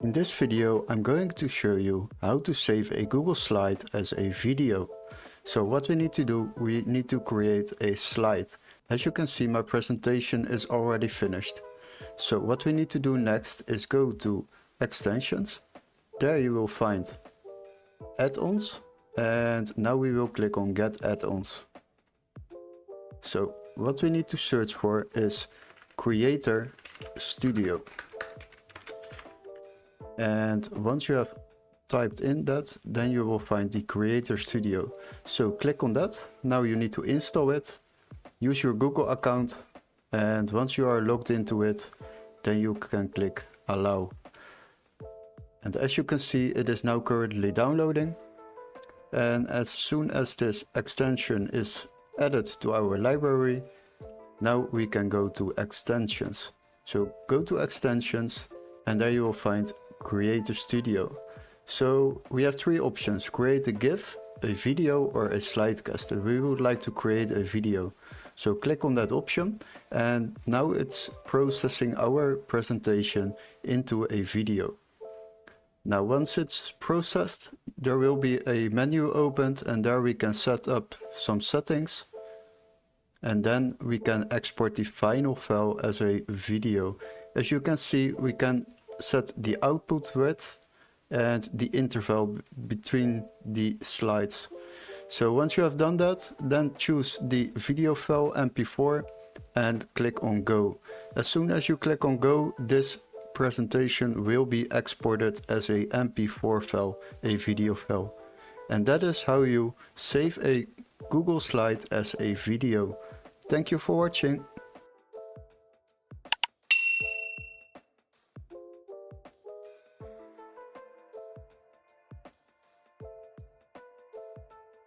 In this video, I'm going to show you how to save a Google slide as a video. So what we need to do, we need to create a slide. As you can see, my presentation is already finished. So what we need to do next is go to extensions. There you will find add-ons, and now we will click on get add-ons. So what we need to search for is Creator Studio. And once you have typed in that, then you will find the Creator Studio. So click on that. Now you need to install it. Use your Google account, and once you are logged into it, then you can click allow. And as you can see, it is now currently downloading. And as soon as this extension is added to our library, now we can go to extensions. So go to extensions, and there you will find Creator Studio. So we have three options: create a GIF, a video, or a slidecast. We would like to create a video. So click on that option, and now it's processing our presentation into a video. Now once it's processed, there will be a menu opened, and there we can set up some settings. And then we can export the final file as a video. As you can see, we can set the output width and the interval between the slides. So once you have done that, then choose the video file MP4 and click on go. As soon as you click on go, this presentation will be exported as a MP4 file, a video file. And that is how you save a Google slide as a video. Thank you for watching.